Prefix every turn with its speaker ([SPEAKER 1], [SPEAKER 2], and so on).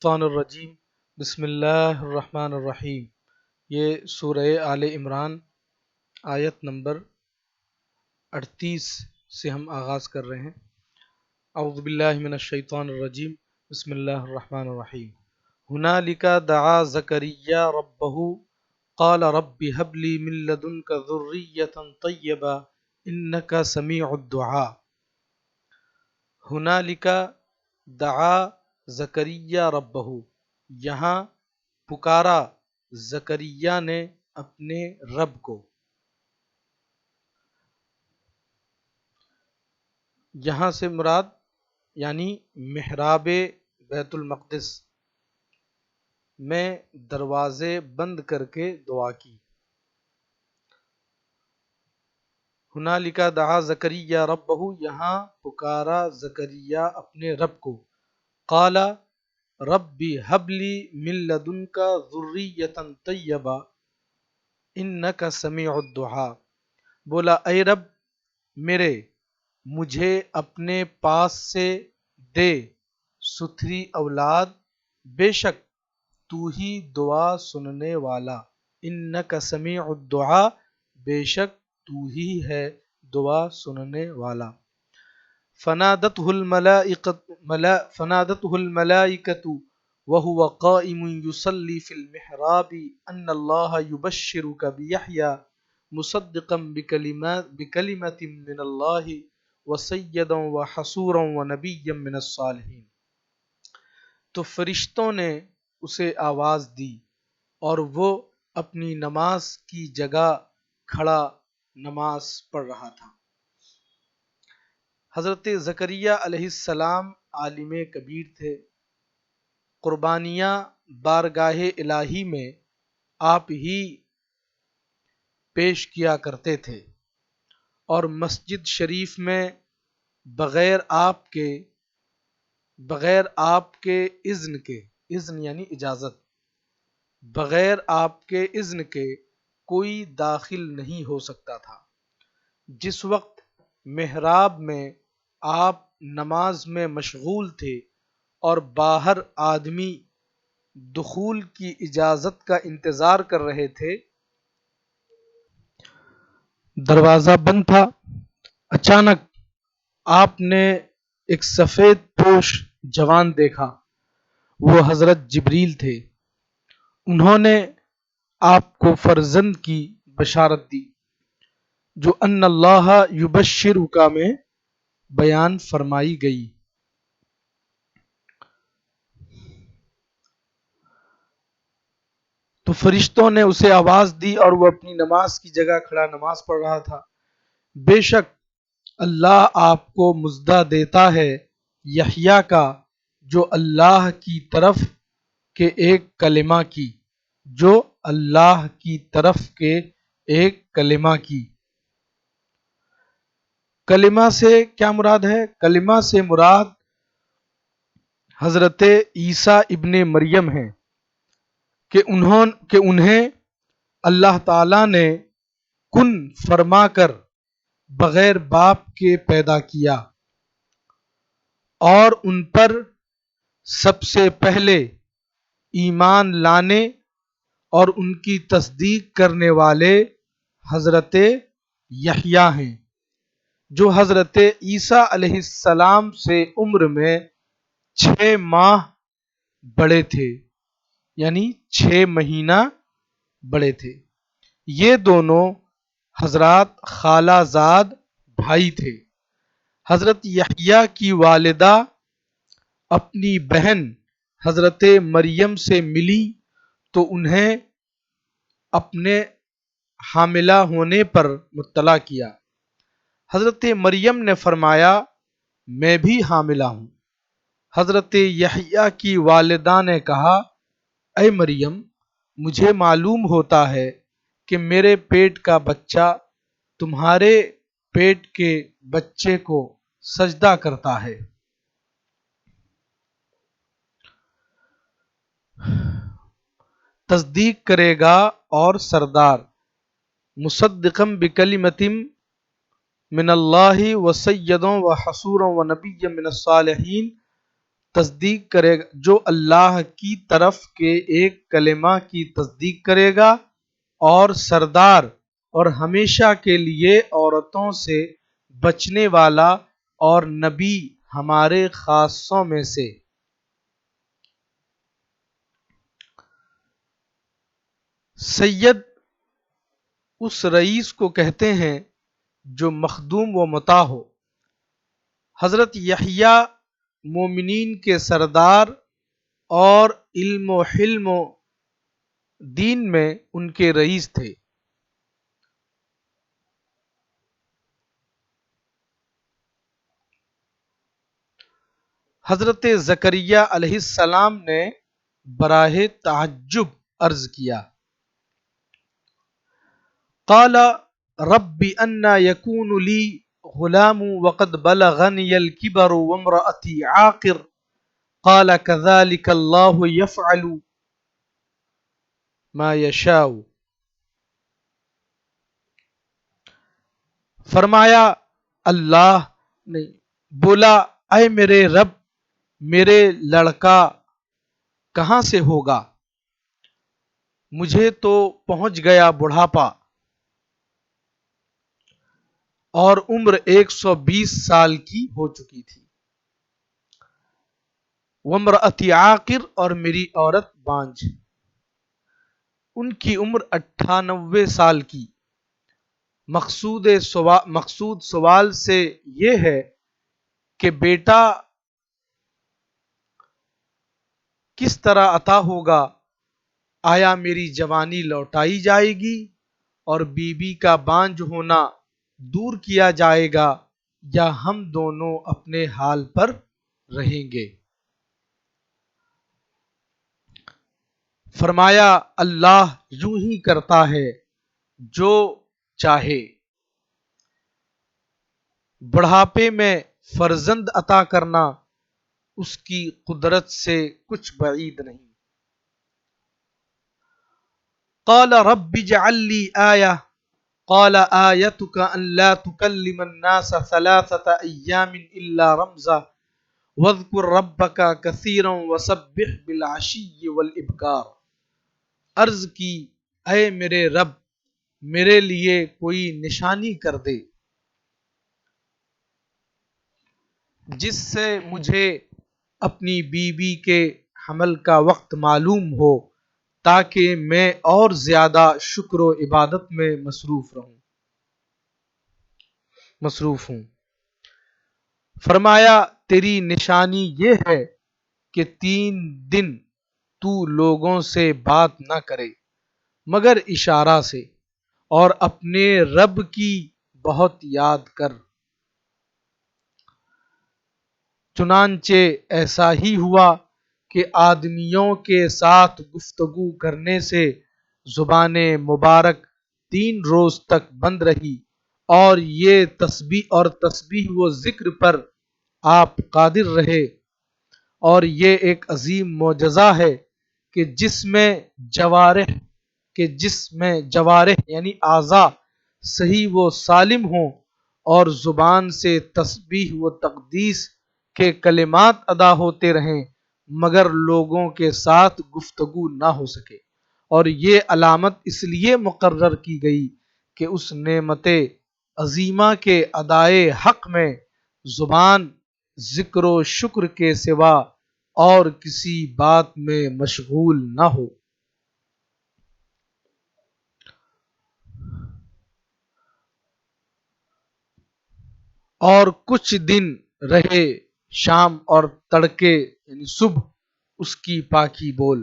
[SPEAKER 1] الشیطان الرجیم بسم اللہ الرحمن الرحیم۔ یہ سورہ آل عمران آیت نمبر 38 سے ہم آغاز کر رہے ہیں۔ اعوذ باللہ من الشیطان الرجیم بسم اللہ الرحمن الرحیم۔ ہنالک دعا زکریا ربہ قال رب ہب لی من لدنک ذریۃ طیبہ انک سمیع الدعاء۔ ہنالک دعا زکریا ربہ، یہاں پکارا زکریا نے اپنے رب کو۔ یہاں سے مراد یعنی محراب بیت المقدس میں دروازے بند کر کے دعا کی۔ ہنالک دعا زکریا ربہ، یہاں پکارا زکریا اپنے رب کو۔ قال رب ہب لی من لدنک ذریۃ طیبہ انک سمیع الدعاء، بولا اے رب میرے، مجھے اپنے پاس سے دے ستھری اولاد، بے شک تو ہی دعا سننے والا۔ انک سمیع الدعاء، بے شک تو ہی ہے دعا سننے والا۔ فنادته الملائکۃ وهو قائم یصلی فی المحراب ان اللہ یبشرک بیحییٰ مصدقا بکلمۃ من اللہ وسیدا وحصورا ونبیا من الصالحین۔ تو فرشتوں نے اسے آواز دی اور وہ اپنی نماز کی جگہ کھڑا نماز پڑھ رہا تھا۔ حضرت زکریا علیہ السلام عالم کبیر تھے۔ قربانیاں بارگاہ الہی میں آپ ہی پیش کیا کرتے تھے اور مسجد شریف میں بغیر آپ کے اذن یعنی اجازت، بغیر آپ کے اذن کے کوئی داخل نہیں ہو سکتا تھا۔ جس وقت محراب میں آپ نماز میں مشغول تھے اور باہر آدمی دخول کی اجازت کا انتظار کر رہے تھے، دروازہ بند تھا، اچانک آپ نے ایک سفید پوش جوان دیکھا، وہ حضرت جبریل تھے۔ انہوں نے آپ کو فرزند کی بشارت دی جو ان اللہ یبشرک میں بیان فرمائی گئی۔ تو فرشتوں نے اسے آواز دی اور وہ اپنی نماز کی جگہ کھڑا نماز پڑھ رہا تھا۔ بے شک اللہ آپ کو مژدہ دیتا ہے یحییٰ کا، جو اللہ کی طرف کے ایک کلمہ کی۔ کلمہ سے کیا مراد ہے؟ کلمہ سے مراد حضرت عیسیٰ ابن مریم ہیں کہ انہیں اللہ تعالیٰ نے کن فرما کر بغیر باپ کے پیدا کیا، اور ان پر سب سے پہلے ایمان لانے اور ان کی تصدیق کرنے والے حضرت یحییٰ ہیں، جو حضرت عیسیٰ علیہ السلام سے عمر میں 6 ماہ بڑے تھے، یعنی 6 مہینہ بڑے تھے۔ یہ دونوں حضرات خالہ زاد بھائی تھے۔ حضرت یحییٰ کی والدہ اپنی بہن حضرت مریم سے ملی تو انہیں اپنے حاملہ ہونے پر مطلع کیا۔ حضرت مریم نے فرمایا میں بھی حاملہ ہوں۔ حضرت یحییٰ کی والدہ نے کہا اے مریم، مجھے معلوم ہوتا ہے کہ میرے پیٹ کا بچہ تمہارے پیٹ کے بچے کو سجدہ کرتا ہے۔ تصدیق کرے گا اور سردار مصدقا بکلمۃ من اللہ وسیدا وحصورا ونبیا من الصالحین، تصدیق کرے گا، جو اللہ کی طرف کے ایک کلمہ کی تصدیق کرے گا، اور سردار اور ہمیشہ کے لیے عورتوں سے بچنے والا اور نبی ہمارے خاصوں میں سے۔ سید اس رئیس کو کہتے ہیں جو مخدوم و مطاع ہو۔ حضرت یحییٰ مومنین کے سردار اور علم و حلم و دین میں ان کے رئیس تھے۔ حضرت زکریا علیہ السلام نے براہ تعجب عرض کیا، قال رب انا یکون لی غلام وقد بلغنی الکبر وامرأتی عاقر قال كذلك اللہ یفعل ما یشاء۔ فرمایا اللہ نے بولا، اے میرے رب، میرے لڑکا کہاں سے ہوگا؟ مجھے تو پہنچ گیا بڑھاپا اور عمر 120 سال کی ہو چکی تھی۔ وامرأتی عاقر، اور میری عورت بانجھ، ان کی عمر 98 سال کی۔ مقصود سوال سے یہ ہے کہ بیٹا کس طرح عطا ہوگا؟ آیا میری جوانی لوٹائی جائے گی اور بیوی کا بانجھ ہونا دور کیا جائے گا، یا ہم دونوں اپنے حال پر رہیں گے؟ فرمایا اللہ یوں ہی کرتا ہے جو چاہے، بڑھاپے میں فرزند عطا کرنا اس کی قدرت سے کچھ بعید نہیں۔ قال رب اجعل لی آیہ قال آیتک ان لا تکلم الناس 3 ایام الا رمزا واذکر ربک کثیرا وسبح بالعشی والابکار۔ عرض کی، اے میرے رب، میرے لیے کوئی نشانی کر دے جس سے مجھے اپنی بیوی کے حمل کا وقت معلوم ہو، تاکہ میں اور زیادہ شکر و عبادت میں مصروف ہوں۔ فرمایا تیری نشانی یہ ہے کہ 3 دن تو لوگوں سے بات نہ کرے مگر اشارہ سے، اور اپنے رب کی بہت یاد کر۔ چنانچہ ایسا ہی ہوا کہ آدمیوں کے ساتھ گفتگو کرنے سے زبان مبارک 3 روز تک بند رہی، اور یہ تسبیح و ذکر پر آپ قادر رہے۔ اور یہ ایک عظیم معجزہ ہے کہ جس میں جوارح یعنی اعضاء صحیح و سالم ہوں، اور زبان سے تسبیح و تقدیس کے کلمات ادا ہوتے رہیں، مگر لوگوں کے ساتھ گفتگو نہ ہو سکے۔ اور یہ علامت اس لیے مقرر کی گئی کہ اس نعمت عظیمہ کے ادائے حق میں زبان ذکر و شکر کے سوا اور کسی بات میں مشغول نہ ہو۔ اور کچھ دن رہے، شام اور تڑکے یعنی صبح اس کی پاکی بول